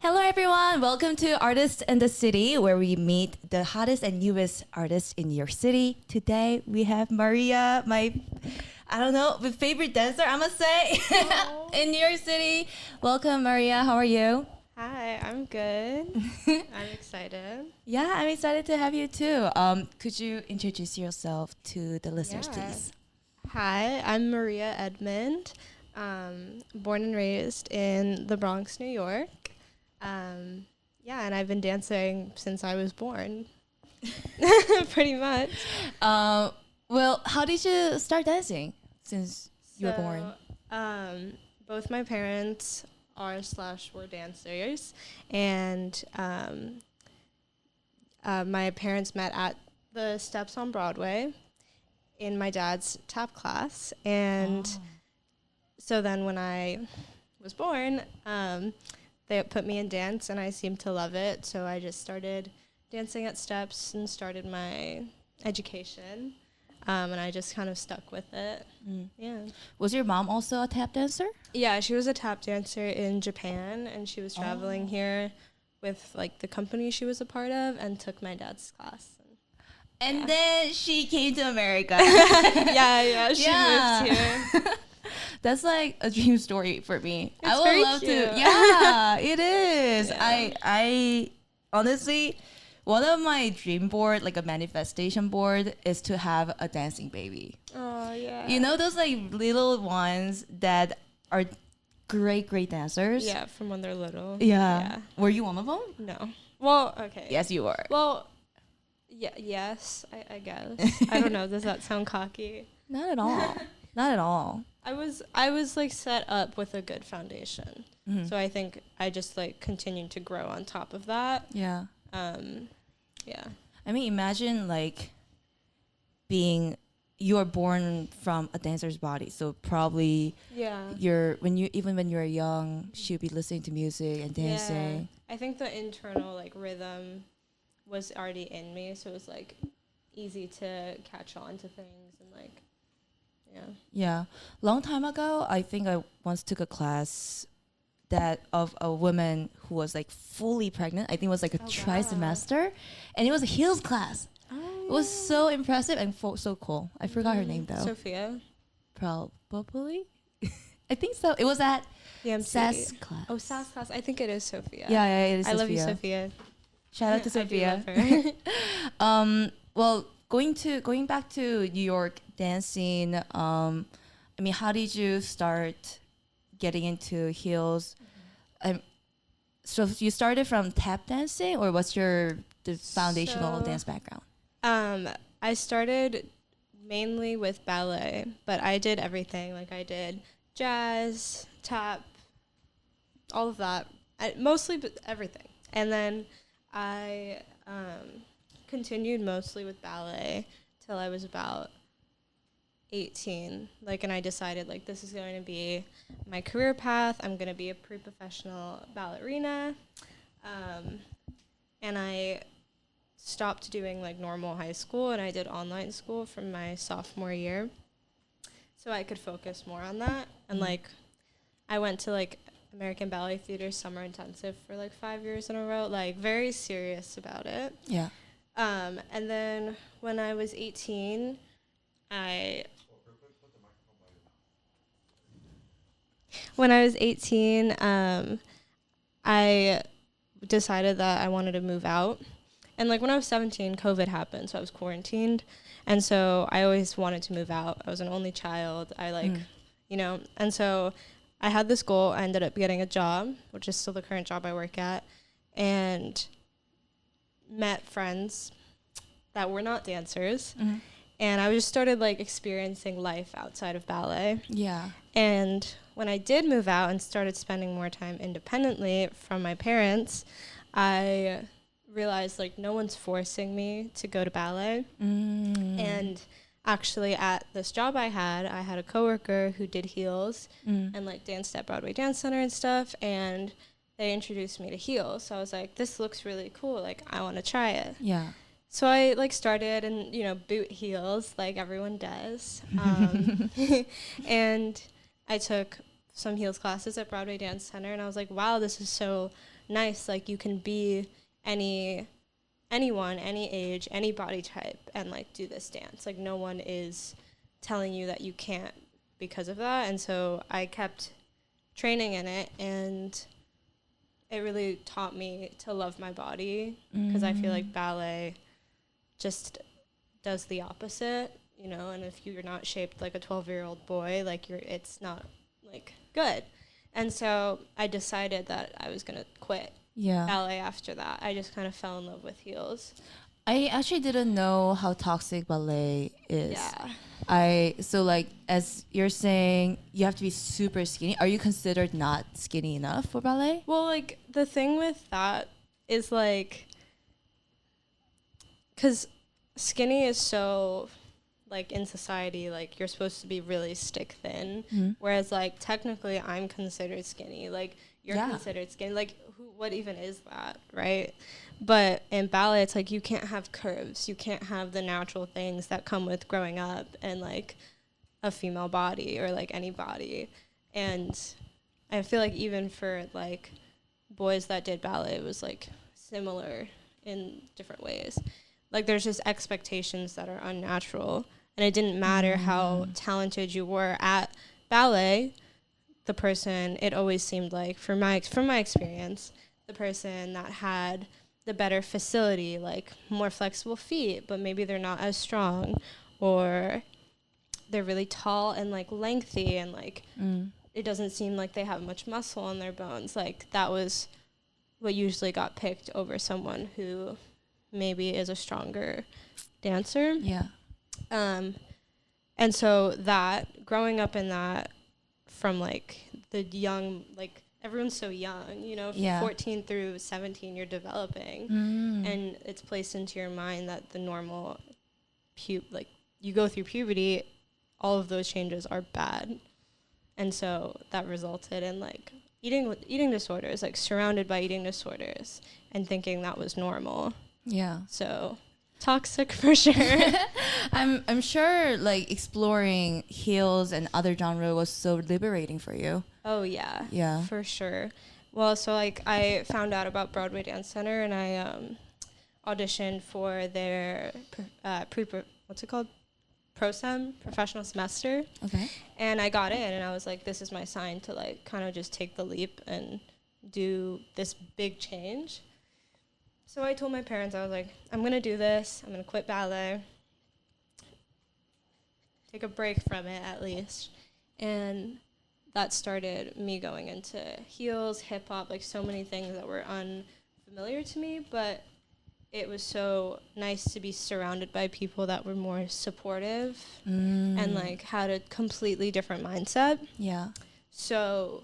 Hello, everyone. Welcome to Artists in the City, where we meet the hottest and newest artists in your city. Today, we have Maria, my favorite dancer, I must say, in New York City. Welcome, Maria. How are you? Hi, I'm good. I'm excited. Yeah, I'm excited to have you too. Could you introduce yourself to the listeners, Yeah. please? Hi, I'm Maria Edmond, born and raised in the Bronx, New York. And I've been dancing since I was born, pretty much. Well, how did you start dancing since you were born? Both my parents are/were dancers, and my parents met at the Steps on Broadway in my dad's tap class, and so then when I was born, they put me in dance, and I seemed to love it, so I just started dancing at Steps and started my education, and I just kind of stuck with it. Yeah. Was your mom also a tap dancer? Yeah, she was a tap dancer in Japan, and she was traveling here with like the company she was a part of, and took my dad's class. And then she came to America. She moved here. That's like a dream story for me. It's I would very love cute. to. Yeah, it is. Yeah. I honestly, one of my dream board, like a manifestation board, is to have a dancing baby. Oh yeah. You know those like little ones that are great dancers? Yeah, from when they're little. Yeah. Were you one of them? No. Well, okay. Yes, you were. Well, yeah. Yes, I guess. I don't know. Does that sound cocky? Not at all. Not at all. I was like set up with a good foundation. Mm-hmm. So I think I just like continued to grow on top of that. Yeah. Yeah. I mean, imagine like you're born from a dancer's body, so probably when you're young, she'll be listening to music and dancing. Yeah. I think the internal like rhythm was already in me, so it was like easy to catch on to things and like Yeah. Long time ago, I think I once took a class that of a woman who was like fully pregnant. I think it was like a trimester, and it was a heels class. It was so impressive and so cool. I forgot her name though. Sophia. Probably. I think so. It was at SAS class. Oh, SAS class. I think it is Sophia. Yeah, it is I Sophia. love you, Sophia. Shout out to Sophia. I do love her. Well, going back to New York dancing, I mean, how did you start getting into heels? So you started from tap dancing, or what's the foundational dance background? I started mainly with ballet, but I did everything. Like I did jazz, tap, all of that. Mostly everything. And then I continued mostly with ballet till I was about 18. And I decided this is going to be my career path. I'm going to be a pre-professional ballerina. And I stopped doing normal high school, and I did online school from my sophomore year, so I could focus more on that. And I went to American Ballet Theater summer intensive for 5 years in a row, very serious about it. Yeah. And then when I was 18, I decided that I wanted to move out. And when I was 17, COVID happened, so I was quarantined. And so I always wanted to move out. I was an only child. And so I had this goal. I ended up getting a job, which is still the current job I work at, and met friends that were not dancers. Mm-hmm. And I just started experiencing life outside of ballet. Yeah. And when I did move out and started spending more time independently from my parents, I realized no one's forcing me to go to ballet. And actually at this job I had a coworker who did heels and danced at Broadway Dance Center and stuff, and they introduced me to heels. So I was like, this looks really cool, I want to try it. Yeah. So I started and boot heels like everyone does. And I took some heels classes at Broadway Dance Center, and I was like, wow, this is so nice. Like, you can be anyone, any age, any body type, and like do this dance. Like, no one is telling you that you can't because of that. And so I kept training in it, and it really taught me to love my body, because I feel like ballet just does the opposite, you know. And if you're not shaped like a 12-year-old boy, like, it's not like good. And so I decided that I was gonna quit ballet after that. I just kind of fell in love with heels. I actually didn't know how toxic ballet is. So like, as you're saying, you have to be super skinny. Are you considered not skinny enough for ballet? Well, like, the thing with that is, like, because skinny is so, like, in society, like, you're supposed to be really stick thin, whereas, like, technically I'm considered skinny. Like, you're considered skinny. Like, what even is that, right? But in ballet, it's like, you can't have curves. You can't have the natural things that come with growing up and, like, a female body or, like, any body. And I feel like even for, like, boys that did ballet, it was, like, similar in different ways. Like, there's just expectations that are unnatural. And it didn't matter how talented you were at ballet, the person, it always seemed like, from my experience, the person that had the better facility, like more flexible feet, but maybe they're not as strong, or they're really tall and like lengthy, and like it doesn't seem like they have much muscle on their bones. Like, that was what usually got picked over someone who maybe is a stronger dancer. And so that, growing up in that, from like the young, like, everyone's so young, you know, 14 through 17, you're developing, and it's placed into your mind that the normal, like, you go through puberty, all of those changes are bad. And so that resulted in, like, eating disorders, like, surrounded by eating disorders, and thinking that was normal. So toxic for sure. I'm sure, like, exploring heels and other genre was so liberating for you. Oh yeah, for sure. Well, so like, I found out about Broadway Dance Center, and I auditioned for their what's it called, ProSem, professional semester. And I got in, and I was like, this is my sign to, like, kind of just take the leap and do this big change. So I told my parents, I was like, I'm going to do this. I'm going to quit ballet. Take a break from it, at least. And that started me going into heels, hip-hop, like, so many things that were unfamiliar to me. But it was so nice to be surrounded by people that were more supportive and, like, had a completely different mindset. So,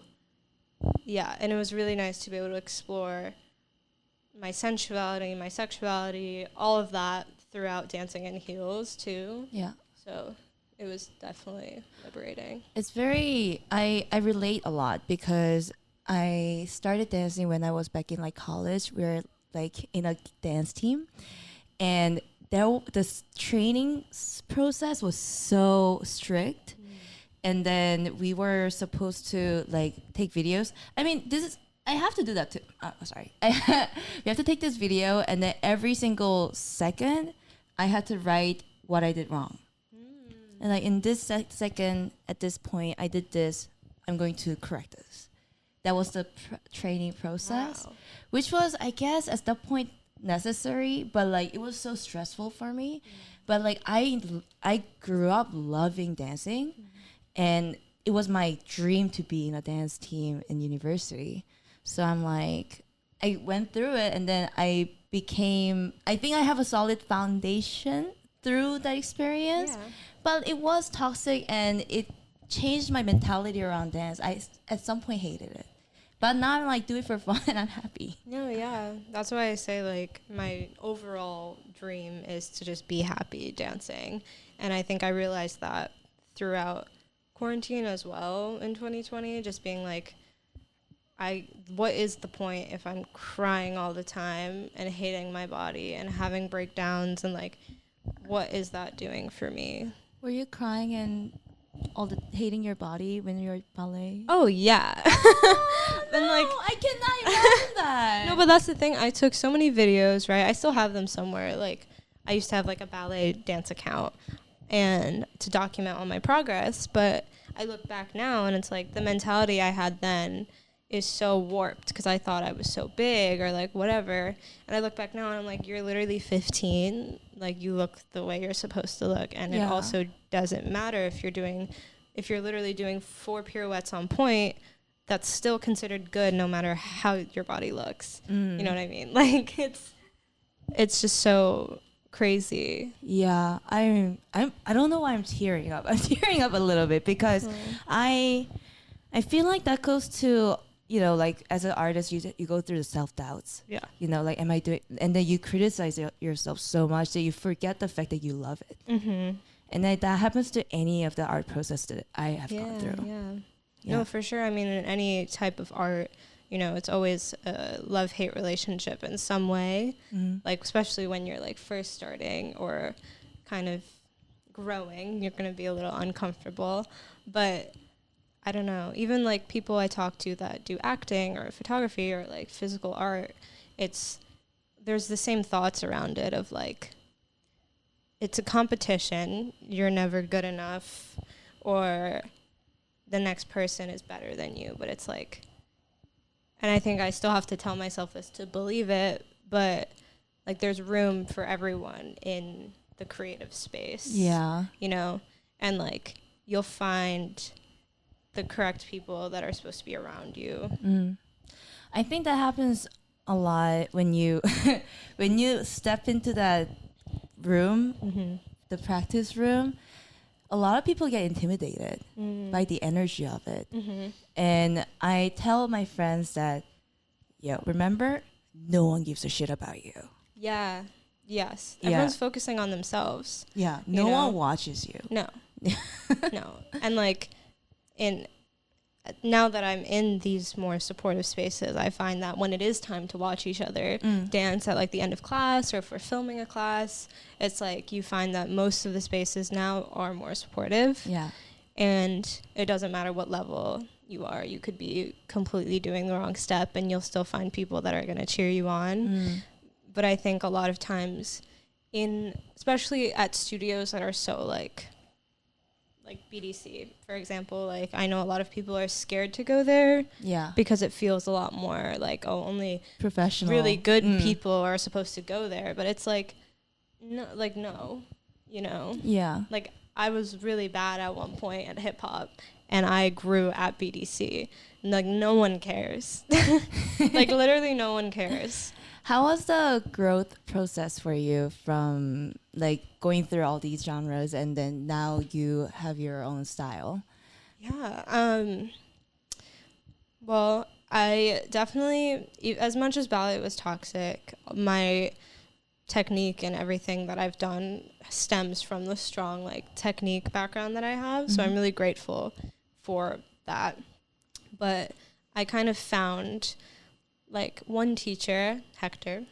yeah, and it was really nice to be able to explore my sensuality, my sexuality, all of that throughout dancing in heels too. So it was definitely liberating. It's very, I relate a lot, because I started dancing when I was back in, like, college. We were, like, in a dance team, and this training process was so strict. And then we were supposed to, like, take videos. I mean, I have to do that too. Sorry. We have to take this video, and then every single second, I had to write what I did wrong. And, like, in this second, at this point, I did this. I'm going to correct this. That was the training process, which was, I guess, at that point, necessary. But, like, it was so stressful for me. But, like, I grew up loving dancing, and it was my dream to be in a dance team in university. So I'm like, I went through it, and then I think I have a solid foundation through that experience. But it was toxic, and it changed my mentality around dance. I at some point hated it. But now I'm like, do it for fun, and I'm happy. No, yeah. That's why I say, like, my overall dream is to just be happy dancing. And I think I realized that throughout quarantine as well in 2020, just being like, what is the point if I'm crying all the time and hating my body and having breakdowns, and, like, what is that doing for me? Were you crying in all the hating your body when you're ballet? Oh yeah. And like I cannot imagine that. no, but that's the thing. I took so many videos, right? I still have them somewhere. Like I used to have like a ballet dance account and to document all my progress, but I look back now and it's like the mentality I had then is so warped because I thought I was so big or like whatever. And I look back now and I'm like, you're literally 15. Like you look the way you're supposed to look. And it also doesn't matter if you're literally doing 4 pirouettes on point, that's still considered good no matter how your body looks. You know what I mean? Like it's just so crazy. Yeah, I don't know why I'm tearing up. I'm tearing up a little bit because I feel like that goes to, you know, like as an artist, you go through the self-doubts. Yeah. You know, like, am I doing, and then you criticize yourself so much that you forget the fact that you love it. Mm-hmm. And that happens to any of the art process that I have gone through. Yeah. No, for sure. I mean, in any type of art, you know, it's always a love-hate relationship in some way. Like, especially when you're like first starting or kind of growing, you're going to be a little uncomfortable. But I don't know, even like people I talk to that do acting or photography or like physical art, there's the same thoughts around it of like, it's a competition, you're never good enough, or the next person is better than you. But it's like, and I think I still have to tell myself this to believe it, but like there's room for everyone in the creative space. Yeah. You know, and like you'll find the correct people that are supposed to be around you. I think that happens a lot when you when you step into that room, the practice room. A lot of people get intimidated by the energy of it. And I tell my friends that, remember, no one gives a shit about you. Yeah. Yes. Everyone's focusing on themselves. Yeah. No one watches you. No. No. And like, now that I'm in these more supportive spaces, I find that when it is time to watch each other dance at like the end of class or if we're filming a class, it's like you find that most of the spaces now are more supportive. Yeah. And it doesn't matter what level you are. You could be completely doing the wrong step and you'll still find people that are going to cheer you on. But I think a lot of times especially at studios that are so like BDC, for example, like I know a lot of people are scared to go there. Yeah. Because it feels a lot more like, only professional, really good people are supposed to go there. But it's like, no, you know? Yeah. Like I was really bad at one point at hip hop and I grew at BDC. And like no one cares. Like literally no one cares. How was the growth process for you from like going through all these genres and then now you have your own style? Yeah. Well, I definitely, as much as ballet was toxic, my technique and everything that I've done stems from the strong like technique background that I have. So I'm really grateful for that. But I kind of found like one teacher, Hector,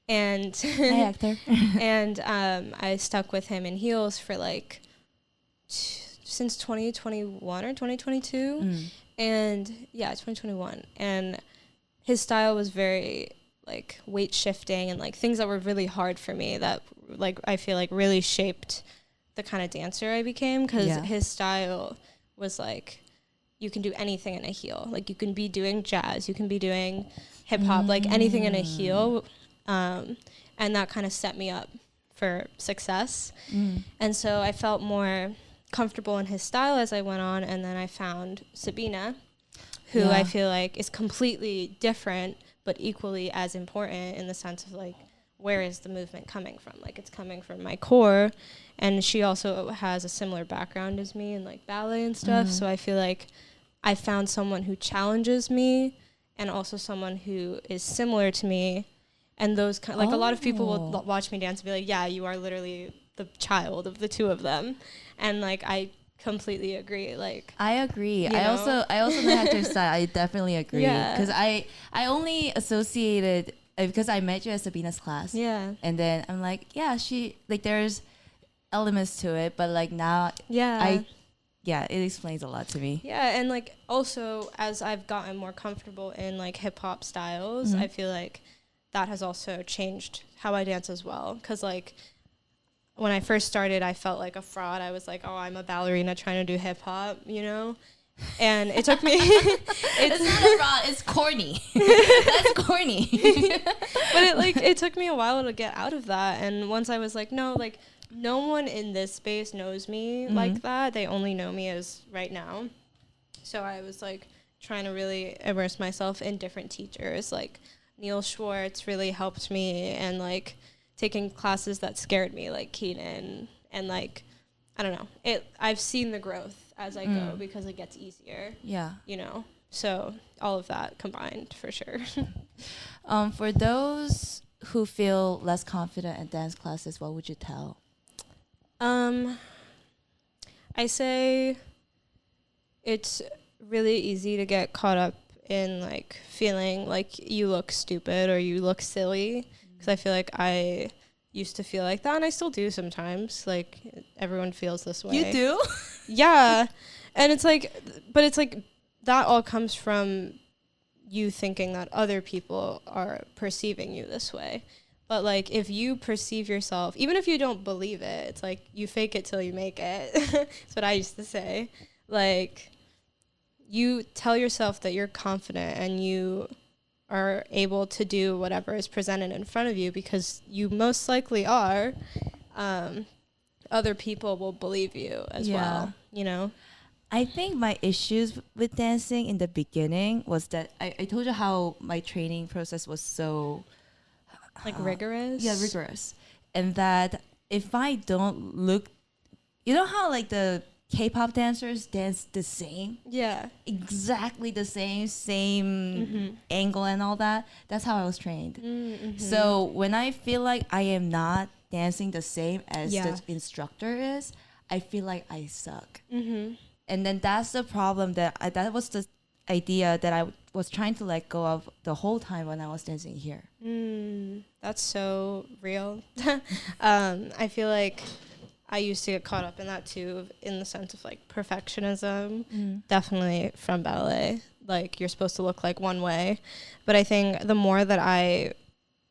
and hi, Hector. and I stuck with him in heels for like since 2021 or 2022, and 2021. And his style was very like weight shifting and like things that were really hard for me that like I feel like really shaped the kind of dancer I became because his style was like you can do anything in a heel. Like you can be doing jazz, you can be doing hip hop, like anything in a heel. And that kind of set me up for success. And so I felt more comfortable in his style as I went on. And then I found Sabina, who I feel like is completely different, but equally as important in the sense of like, where is the movement coming from? Like it's coming from my core. And she also has a similar background as me in like ballet and stuff. So I feel like I found someone who challenges me and also someone who is similar to me. And those like a lot of people will watch me dance and be like, yeah, you are literally the child of the two of them. And like I completely agree. Like I agree. I also know Hector's style. I definitely agree. Because I only associated because I met you at Sabina's class. Yeah. And then I'm like, she like there's elements to it, but like now yeah, it explains a lot to me. Yeah, and like also as I've gotten more comfortable in like hip hop styles, I feel like that has also changed how I dance as well. Because like when I first started, I felt like a fraud. I was like, oh, I'm a ballerina trying to do hip hop, you know? And it took me. It's not a fraud. It's corny. That's corny. But it took me a while to get out of that. And once I was like, no, like no one in this space knows me like that. They only know me as right now. So I was like trying to really immerse myself in different teachers. Like Neil Schwartz really helped me, and like taking classes that scared me, like Keenan, and like I don't know. I've seen the growth as I go because it gets easier. Yeah. You know. So all of that combined for sure. For those who feel less confident in dance classes, what would you tell? I say it's really easy to get caught up in like feeling like you look stupid or you look silly, because I feel like I used to feel like that, and I still do sometimes. Like everyone feels this way. You do? Yeah. And it's like, but it's like that all comes from you thinking that other people are perceiving you this way. But like if you perceive yourself, even if you don't believe it, it's like you fake it till you make it. That's what I used to say. Like you tell yourself that you're confident and you are able to do whatever is presented in front of you, because you most likely are. Other people will believe you as well, you know? I think my issues with dancing in the beginning was that I told you how my training process was so like rigorous. Yeah, rigorous. And that if I don't look, you know how like the K-pop dancers dance the same? Yeah. Exactly the same angle and all that. That's how I was trained. So when I feel like I am not dancing the same as the instructor is, I feel like I suck. And then that's the problem that was the idea that I was trying to let go of the whole time when I was dancing here. That's so real. I feel like I used to get caught up in that too, in the sense of like perfectionism, definitely from ballet. Like you're supposed to look like one way. But I think the more that I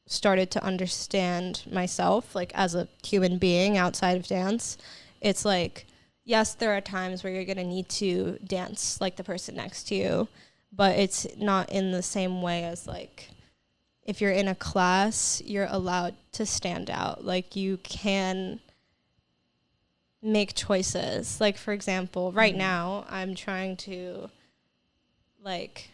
started to understand myself, like as a human being outside of dance, it's like, yes, there are times where you're going to need to dance like the person next to you, but it's not in the same way as like if you're in a class, you're allowed to stand out. Like you can make choices. Like for example, right now I'm trying to like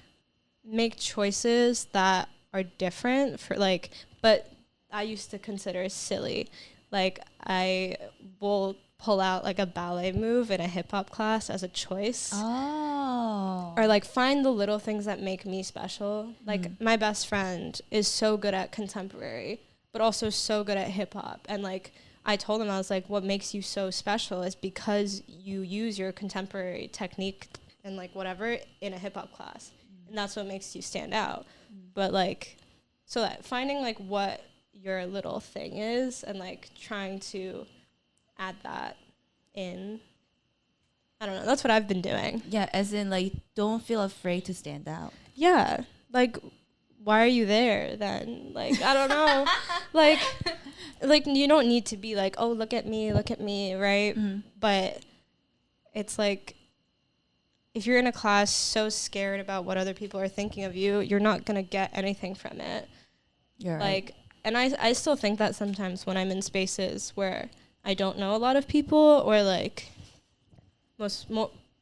make choices that are different for like, but I used to consider silly. Like I will pull out like a ballet move in a hip hop class as a choice. Oh. Or like find the little things that make me special. Like my best friend is so good at contemporary, but also so good at hip hop. And like I told him, I was like, what makes you so special is because you use your contemporary technique and like whatever in a hip hop class. And that's what makes you stand out. But like, so that finding like what your little thing is and like trying to add that in. I don't know. That's what I've been doing. Yeah, as in like don't feel afraid to stand out. Yeah. Like why are you there then? Like I don't know. like you don't need to be like, "Oh, look at me, right?" But it's like if you're in a class so scared about what other people are thinking of you, you're not going to get anything from it. You're like right. And I still think that sometimes when I'm in spaces where I don't know a lot of people, or like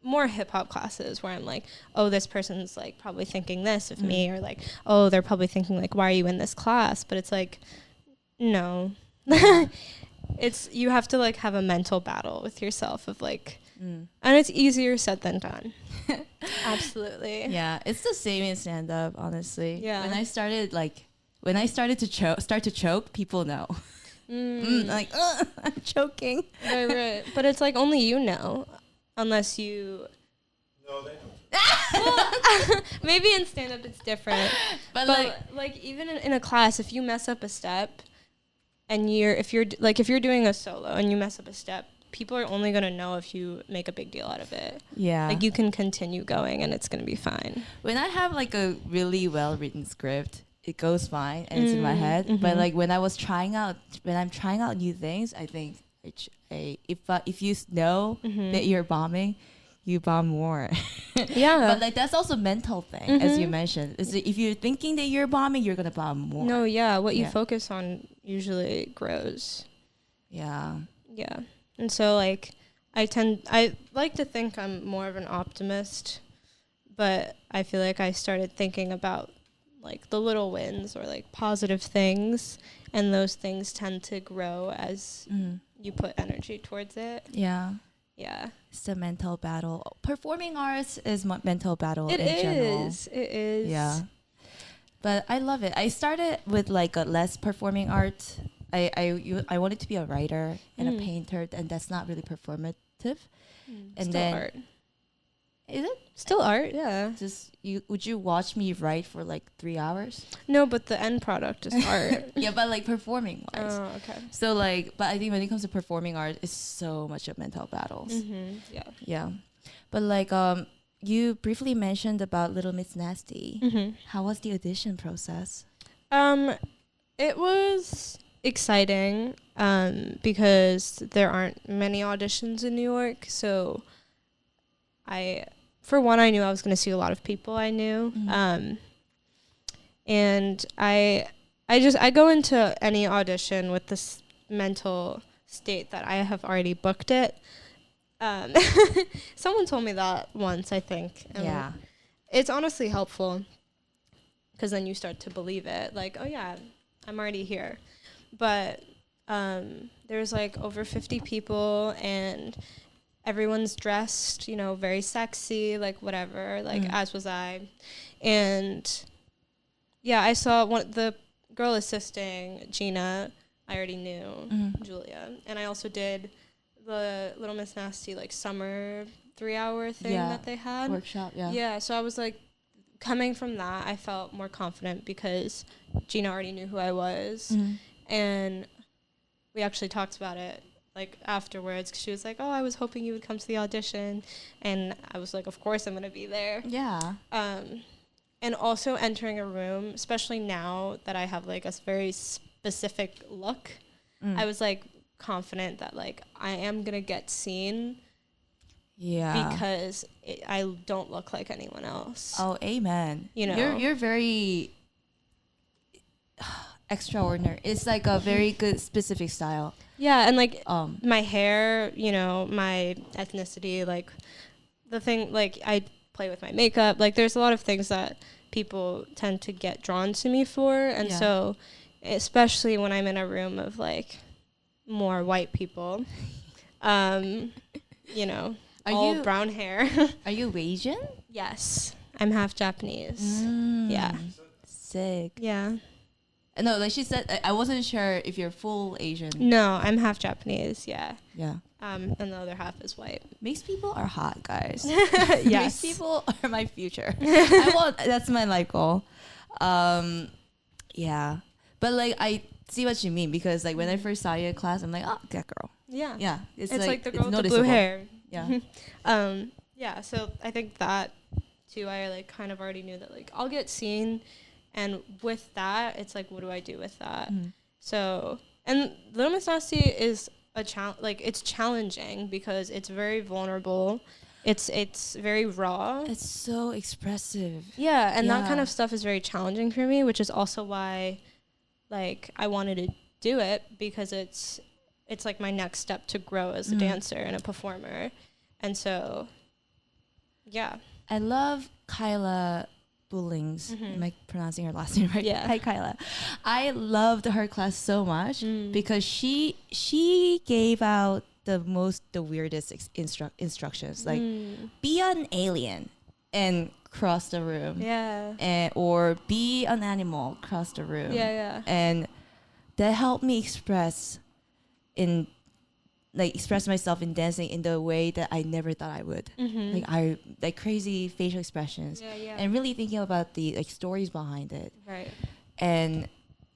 more hip hop classes where I'm like, oh, this person's like probably thinking this of me, or like, oh, they're probably thinking like, why are you in this class? But it's like, no, it's, you have to like have a mental battle with yourself of like, and it's easier said than done. Absolutely. Yeah, it's the same in stand up, honestly. Yeah. When I started to choke, people know. Like, I'm choking. Right. But it's like only you know, unless you. No, they don't. Maybe in stand up it's different. But like even in a class, if you mess up a step, and if you're doing a solo and you mess up a step, people are only going to know if you make a big deal out of it. Yeah. Like, you can continue going and it's going to be fine. When I have like a really well written script, it goes fine and it's in my head. But like when I'm trying out new things, I think if you know that you're bombing, you bomb more. Yeah. But like that's also a mental thing, as you mentioned. Is if you're thinking that you're bombing, you're gonna bomb more. No, yeah. What you focus on usually grows. Yeah. Yeah. And so like I like to think I'm more of an optimist, but I feel like I started thinking about like the little wins or like positive things, and those things tend to grow as you put energy towards it. Yeah. Yeah. It's a mental battle. Performing arts is mental battle in general. It is. Yeah. But I love it. I started with like a less performing art. I wanted to be a writer and a painter, and that's not really performative. And Still then art. Is it Still art? Yeah. just would you watch me write for like 3 hours? No, but the end product is art. Yeah, but like performing wise. Oh, okay. So like, but I think when it comes to performing art, it's so much of mental battles. Yeah. Yeah, but like you briefly mentioned about Little Miss Nasty. How was the audition process? It was exciting because there aren't many auditions in New York, so for one, I knew I was going to see a lot of people I knew. And I go into any audition with this mental state that I have already booked it. Someone told me that once, I think. And Yeah. it's honestly helpful because then you start to believe it. Like, oh yeah, I'm already here. But there's like over 50 people and everyone's dressed, very sexy, like whatever, like as was I. And yeah, I saw the girl assisting, Gina, I already knew, Julia. And I also did the Little Miss Nasty, like, summer 3-hour thing that they had. Workshop, yeah. Yeah, so I was like, coming from that, I felt more confident because Gina already knew who I was. And we actually talked about it like afterwards, 'cause she was like, oh, I was hoping you would come to the audition, and I was like, of course I'm gonna be there. Yeah. And also entering a room, especially now that I have like a very specific look, I was like confident that like I am gonna get seen. Yeah. Because I don't look like anyone else. Oh, amen. You're very extraordinary. It's like a very good specific style. Yeah, and like my hair, my ethnicity, like the thing, like I play with my makeup. Like there's a lot of things that people tend to get drawn to me for, and so especially when I'm in a room of like more white people, all brown hair. Are you Asian? Yes, I'm half Japanese. Yeah. Sick. Yeah. No, like she said, I wasn't sure if you're full Asian. No, I'm half Japanese. Yeah. Yeah. And the other half is white. Mixed people are hot, guys. Yes. Mixed people are my future. That's my like goal. Yeah. But like I see what you mean, because like when I first saw you in class, I'm like, oh, that girl. Yeah. Yeah. It's like the girl with the blue hair. Yeah. Yeah. So I think that too, I like kind of already knew that like I'll get seen, and with that, it's like, what do I do with that? So, and Little Miss Nasty is a like it's challenging because it's very vulnerable. It's very raw. It's so expressive. Yeah, and that kind of stuff is very challenging for me, which is also why like I wanted to do it, because it's like my next step to grow as a dancer and a performer. And so yeah. I love Kyla Bullings. Am I pronouncing her last name right? Yeah. Hi, Kyla. I loved her class so much because she gave out the weirdest instructions, like be an alien and cross the room. Yeah. Or be an animal, cross the room. Yeah. And that helped me express myself in dancing in the way that I never thought I would. Like crazy facial expressions. Yeah. And really thinking about the like stories behind it. Right. And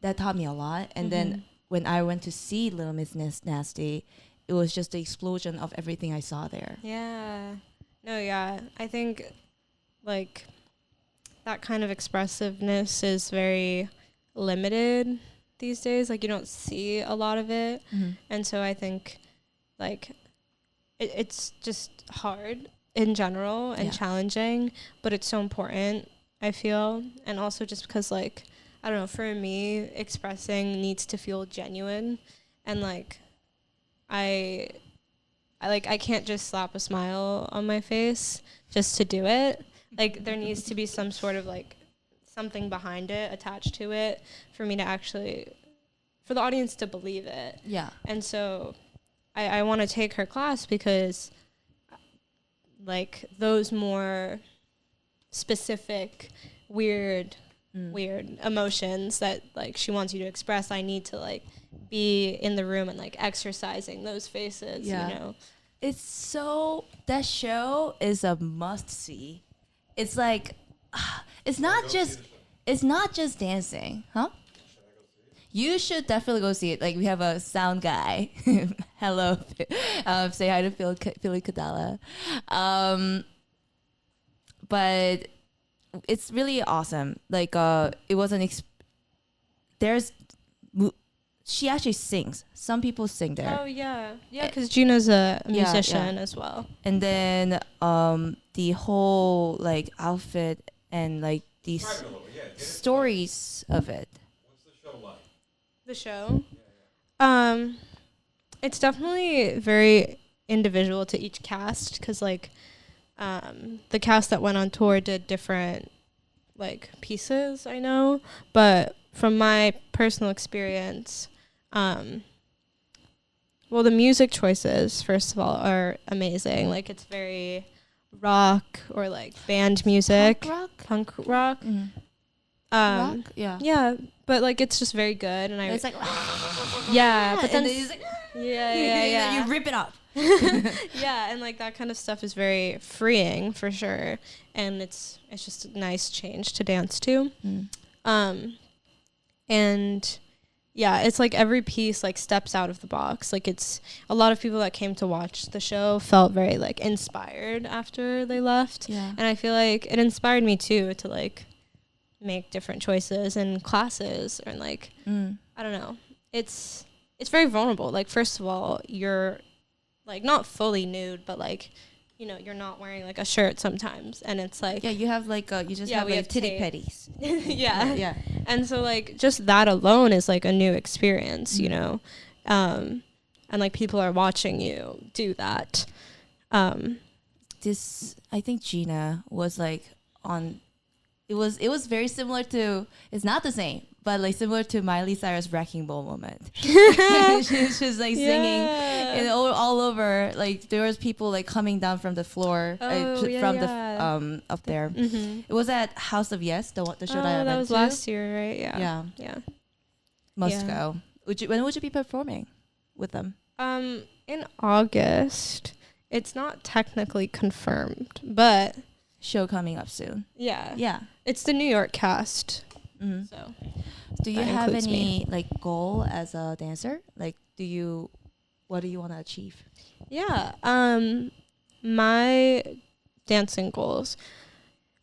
that taught me a lot. And then when I went to see Little Miss Nasty, it was just the explosion of everything I saw there. Yeah. No, yeah. I think like that kind of expressiveness is very limited these days. Like you don't see a lot of it. And so I think like it's just hard in general and challenging, but it's so important, I feel. And also just because like, I don't know, for me, expressing needs to feel genuine. And like, I can't just slap a smile on my face just to do it. Like there needs to be some sort of like something behind it, attached to it, for me to actually, for the audience to believe it. Yeah. And so I want to take her class because like those more specific, weird emotions that like she wants you to express, I need to like be in the room and like exercising those faces, you know. It's so, that show is a must see. It's like it's not just dancing, huh? You should definitely go see it. Like we have a sound guy. Hello, say hi to Philly Kadala. But it's really awesome. Like it was she actually sings. Some people sing there. Oh yeah, because Gina's a musician as well. And then the whole like outfit and like these stories of it. What's the show like? The show? It's definitely very individual to each cast, because like the cast that went on tour did different like pieces, I know, but from my personal experience, well, the music choices, first of all, are amazing. Like it's very rock or like band music, punk rock. Rock? Yeah. Yeah, but like it's just very good, and it's like yeah, but then it's like yeah, you rip it up. Yeah, and like that kind of stuff is very freeing for sure, and it's just a nice change to dance to. And yeah, it's like every piece like steps out of the box. Like it's a lot of people that came to watch the show felt very like inspired after they left. Yeah. And I feel like it inspired me too to like make different choices in classes, or like I don't know. It's very vulnerable. Like first of all, you're like not fully nude, but like, you know, you're not wearing like a shirt sometimes, and it's like you have like you just have like titty petties. yeah. And so like just that alone is like a new experience, you know, and like people are watching you do that. This, I think Gina was like on. It was very similar to. It's not the same, but like similar to Miley Cyrus' Wrecking Ball moment. she's like singing and all over. Like there was people like coming down from the floor the up there. It was at House of Yes, the show that I went that was to. last year, right? Yeah. Must go. When would you be performing with them? In August. It's not technically confirmed, but Show coming up soon. Yeah. It's the New York cast. So, do you have any like goal as a dancer? Like, what do you want to achieve? Yeah. My dancing goals.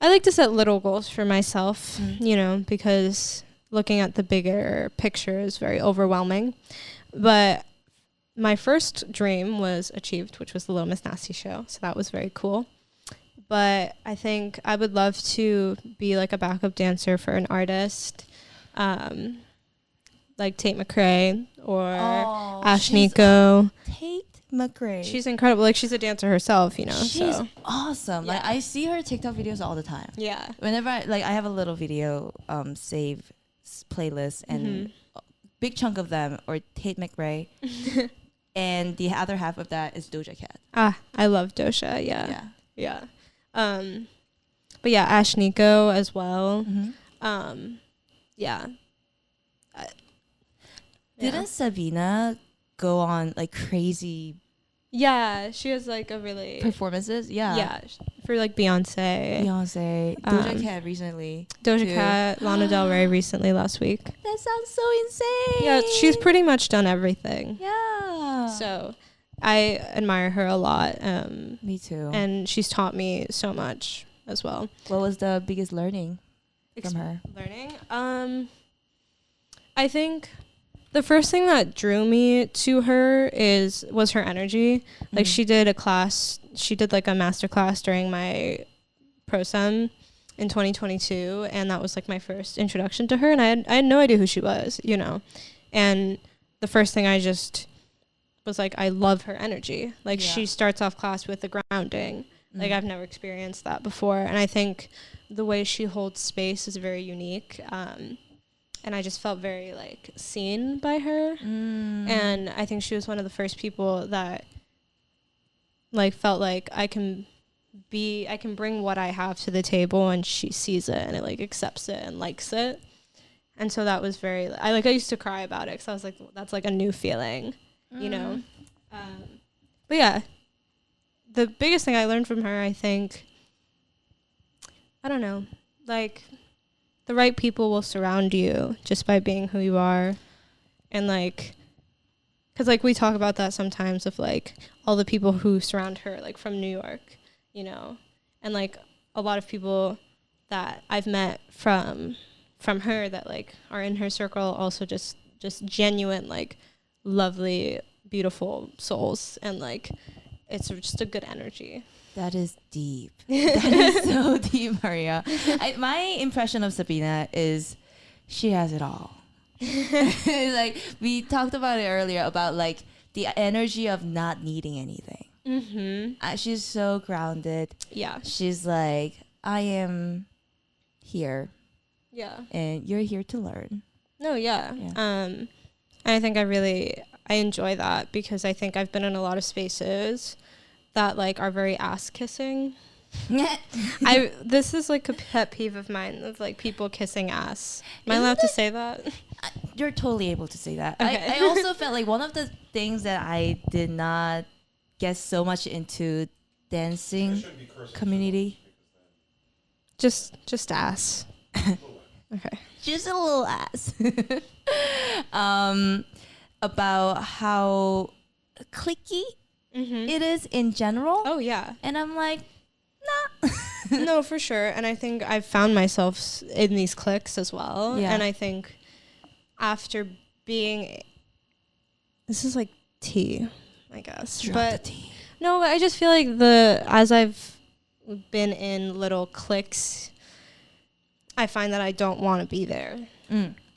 I like to set little goals for myself, you know, because looking at the bigger picture is very overwhelming. But my first dream was achieved, which was the Little Miss Nasty show. So that was very cool. But I think I would love to be like a backup dancer for an artist, like Tate McRae or Ash Nico. Tate McRae. She's incredible. Like she's a dancer herself, you know. She's awesome. Yeah. Like I see her TikTok videos all the time. Yeah. Whenever I have a little video save playlist, and a big chunk of them are Tate McRae, and the other half of that is Doja Cat. I love Doja. Yeah. But yeah, Ash Nico as well. Didn't Sabina go on like crazy? Yeah, she has like a really performances. Yeah, for like Beyonce, Doja Cat recently. Doja Cat, Lana Del Rey recently last week. That sounds so insane. Yeah, she's pretty much done everything. Yeah. So, I admire her a lot. Me too. And she's taught me so much as well. What was the biggest learning from her? I think the first thing that drew me to her was her energy. Like she did like a master class during my pro sem in 2022, and that was like my first introduction to her, and I had no idea who she was, you know. And the first thing I just was like, I love her energy. Like she starts off class with the grounding. Like I've never experienced that before, and I think the way she holds space is very unique. And I just felt very like seen by her. And I think she was one of the first people that like felt like I can bring what I have to the table, and she sees it and it like accepts it and likes it. And so that was I used to cry about it, because I was like, that's like a new feeling, you know. But yeah, the biggest thing I learned from her, I think, I don't know, like the right people will surround you just by being who you are. And like, because like we talk about that sometimes of like all the people who surround her, like from New York, you know, and like a lot of people that I've met from her that like are in her circle, also just genuine, like lovely, beautiful souls, and like it's just a good energy. That is deep. That is so deep, Maria. My impression of Sabina is she has it all. Like we talked about it earlier about like the energy of not needing anything. She's so grounded. Yeah. She's like, I am here. Yeah. And you're here to learn. No, yeah. And I think I enjoy that, because I think I've been in a lot of spaces that like are very ass kissing. This is like a pet peeve of mine, of like people kissing ass. Am I allowed to say that? You're totally able to say that. Okay. I also felt like one of the things that I did not get so much into dancing community. Just ass. Okay. Just a little ass. About how cliquey it is in general. Oh yeah. And I'm like, nah. No, for sure. And I think I've found myself in these cliques as well. Yeah. And I think after being, this is like tea, I guess. Drop but the tea. No, I just feel like as I've been in little cliques, I find that I don't want to be there.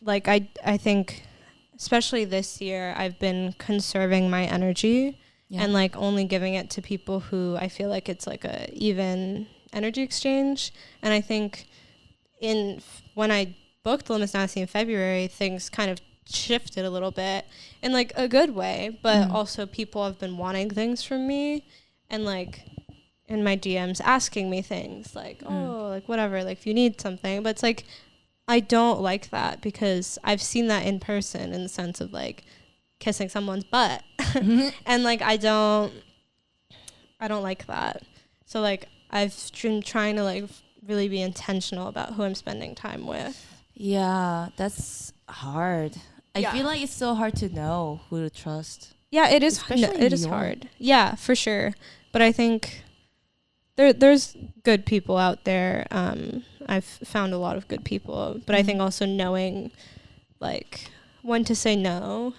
Like I think, especially this year, I've been conserving my energy and like only giving it to people who I feel like it's like a even energy exchange. And I think when I booked Limits Nasty in February, things kind of shifted a little bit in like a good way, but also people have been wanting things from me, and like in my DMs asking me things like, oh, like whatever, like if you need something. But it's like, I don't like that, because I've seen that in person, in the sense of like kissing someone's butt. And like I don't like that. So like I've been trying to like really be intentional about who I'm spending time with. Yeah, that's hard. I feel like it's so hard to know who to trust. Yeah, it is. It is hard. Yeah, for sure. But I think there's good people out there. I've found a lot of good people, but I think also knowing like when to say no.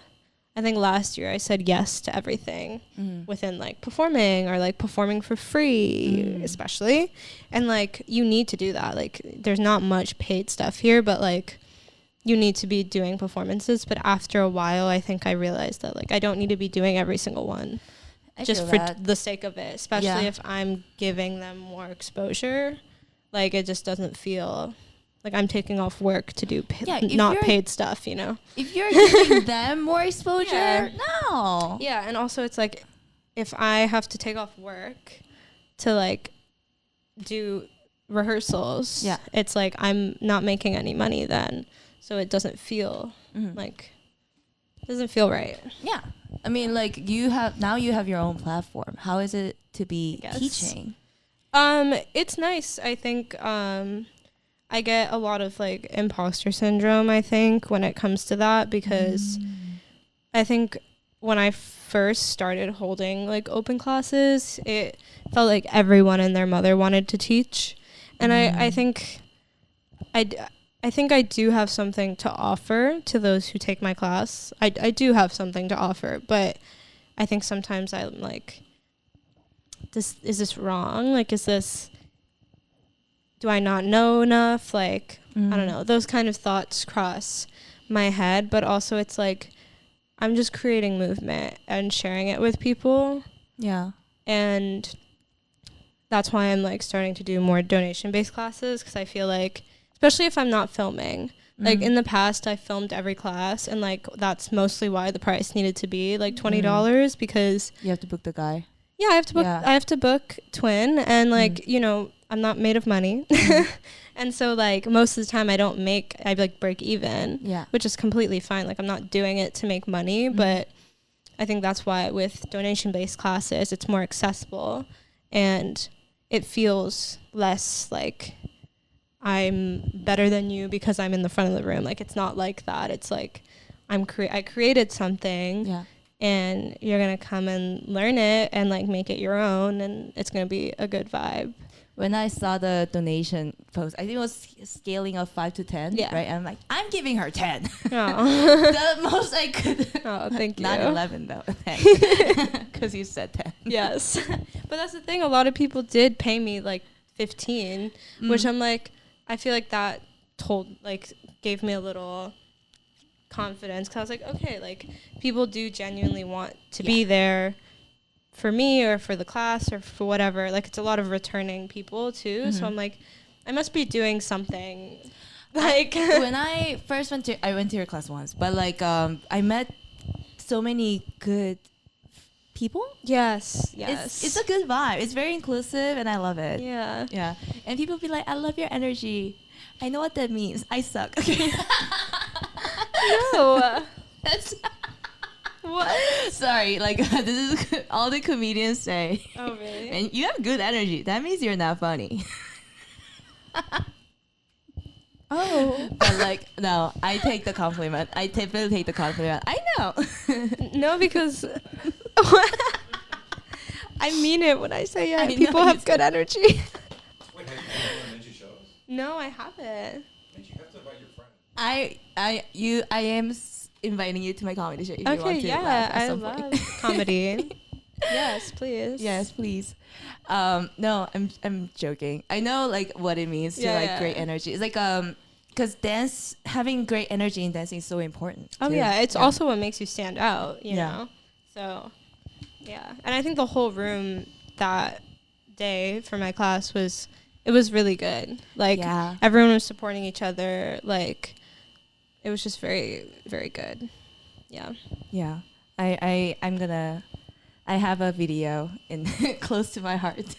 I think last year I said yes to everything within like performing, or like performing for free, especially. And like you need to do that. Like there's not much paid stuff here, but like you need to be doing performances. But after a while, I think I realized that like I don't need to be doing every single one just for the sake of it, especially if I'm giving them more exposure. Like it just doesn't feel like I'm taking off work to do not paid stuff, you know? If you're giving them more exposure, no. Yeah, and also it's like if I have to take off work to like do rehearsals, it's like I'm not making any money then. So it doesn't feel doesn't feel right. Yeah. I mean, like you have your own platform. How is it to be teaching? It's nice. I think I get a lot of like imposter syndrome, I think, when it comes to that, because I think when I first started holding like open classes, it felt like everyone and their mother wanted to teach. And I think I think I do have something to offer to those who take my class. I do have something to offer, but I think sometimes I'm like, is this wrong? Like, do I not know enough? Like, I don't know. Those kind of thoughts cross my head, but also it's like, I'm just creating movement and sharing it with people. Yeah. And that's why I'm like starting to do more donation-based classes, because I feel like, especially if I'm not filming, like in the past I filmed every class, and like that's mostly why the price needed to be like $20, because you have to book the guy. Yeah, I have to book twin, and like you know, I'm not made of money. And so like most of the time I like break even, which is completely fine. Like I'm not doing it to make money, but I think that's why with donation-based classes it's more accessible, and it feels less like I'm better than you because I'm in the front of the room. Like it's not like that. It's like I created something, and you're gonna come and learn it and like make it your own, and it's gonna be a good vibe. When I saw the donation post, I think it was scaling of 5 to 10, right? And I'm like, I'm giving her 10. The most I could. Oh, thank you. Not 11 though, because you said 10. Yes, but that's the thing. A lot of people did pay me like 15, which I'm like, I feel like that gave me a little confidence, because I was like, okay, like people do genuinely want to be there for me or for the class or for whatever. Like it's a lot of returning people too, so I'm like, I must be doing something. Like when I first went to your class once, but like I met so many good people. Yes. It's a good vibe. It's very inclusive, and I love it. Yeah. And people be like, I love your energy. I know what that means. I suck. Okay. No. That's what? Sorry, like this is all the comedians say. Oh really? And you have good energy. That means you're not funny. Oh. But like, no, I take the compliment. I typically take the compliment. I know. No, because I mean it when I say people have good energy. Wait, have you been on Ninja shows? No, I haven't. You have to invite your friend. I am inviting you to my comedy show if you want Okay, to. yeah, I point. love comedy. Yes, please. Yes, please. No, I'm joking. I know like what it means to like great energy. It's like because having great energy in dancing is so important. Oh too. yeah, it's also what makes you stand out. You know. So, yeah, and I think the whole room that day for my class was really good. Like everyone was supporting each other. Like it was just very, very good. Yeah. Yeah. I have a video in close to my heart.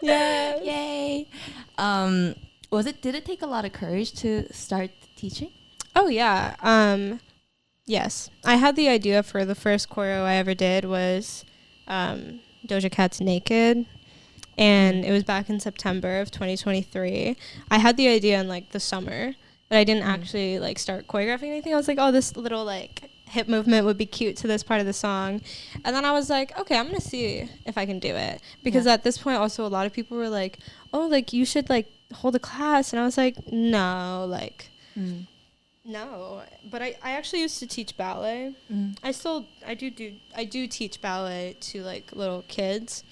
Yeah. Yay. Did it take a lot of courage to start teaching? Oh yeah. Yes. I had the idea for the first choreo I ever did was Doja Cat's Naked. And it was back in September of 2023. I had the idea in like the summer, but I didn't actually like start choreographing anything. I was like, oh, this little like hip movement would be cute to this part of the song. And then I was like, okay, I'm gonna see if I can do it, because at this point also a lot of people were like, oh, like you should like hold a class, and I was like, no, like no. But I actually used to teach ballet. I do teach ballet to like little kids,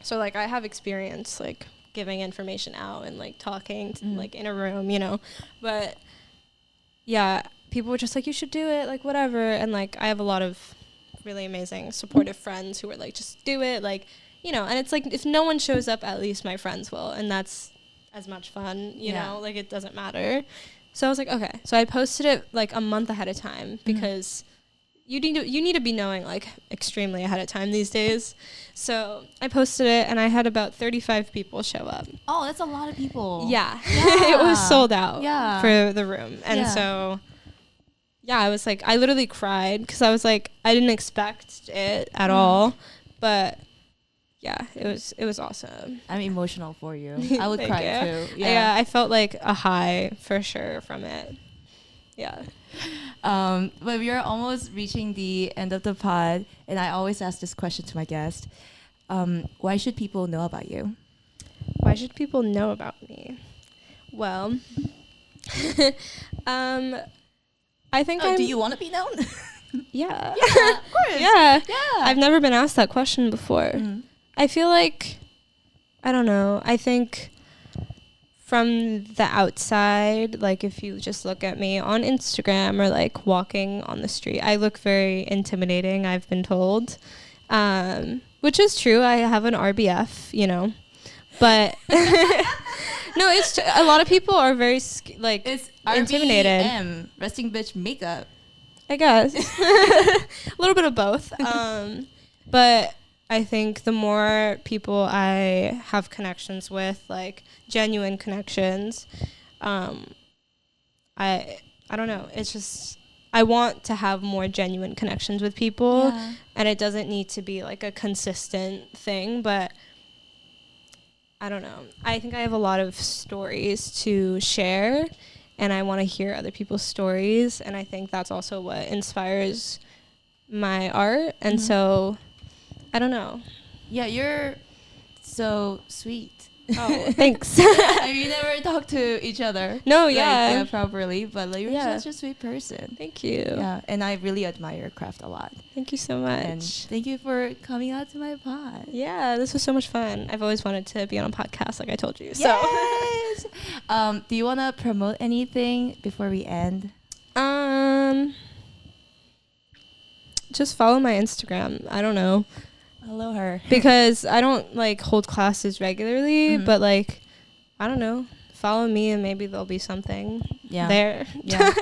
so like I have experience like giving information out and like talking like in a room, you know. But yeah, people were just like, you should do it, like whatever. And like I have a lot of really amazing supportive friends who were like, just do it, like, you know. And it's like, if no one shows up, at least my friends will, and that's as much fun, you know, like it doesn't matter. So I was like, okay. So I posted it like a month ahead of time, because you need to be knowing like extremely ahead of time these days. So I posted it, and I had about 35 people show up. Oh, that's a lot of people. Yeah. It was sold out for the room. And so I was like, I literally cried, because I was like, I didn't expect it at all, but yeah, it was awesome. I'm emotional for you. I would cry too. Yeah, I felt like a high for sure from it. Yeah. But we are almost reaching the end of the pod, and I always ask this question to my guest. Why should people know about you? Why should people know about me? Well, I think do you want to be known? Yeah. Yeah, of course. Yeah. Yeah. I've never been asked that question before. Mhm. I feel like, I don't know. I think from the outside, like if you just look at me on Instagram or like walking on the street, I look very intimidating, I've been told. Which is true. I have an RBF, you know. But no, it's a lot of people are very It's intimidated. RBM, resting bitch makeup. I guess. A little bit of both. But I think the more people I have connections with, like genuine connections, I don't know. It's just I want to have more genuine connections with people, and it doesn't need to be like a consistent thing, but I don't know. I think I have a lot of stories to share, and I want to hear other people's stories, and I think that's also what inspires my art. And so, I don't know. Yeah, you're so sweet. Oh, thanks. I mean, we never talk to each other. No, like, yeah. properly, but like you're Yeah. such a sweet person. Thank you. Yeah, and I really admire your craft a lot. Thank you so much. And thank you for coming out to my pod. Yeah, this was so much fun. I've always wanted to be on a podcast, like I told you. So, Yes. Do you want to promote anything before we end? just follow my Instagram. I don't know. Follow her. Because I don't like hold classes regularly, Mhm. but like I don't know. Follow me and maybe there'll be something there. Yeah.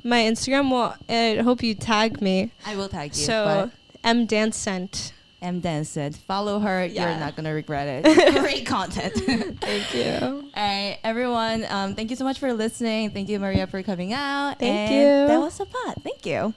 My Instagram, well, I hope you tag me. I will tag you. So mdancent. M Dancet. Follow her. Yeah. You're not gonna regret it. Great content. Thank you. All right, everyone. Thank you so much for listening. Thank you, Maria, for coming out. Thank and you. That was a pod. Thank you.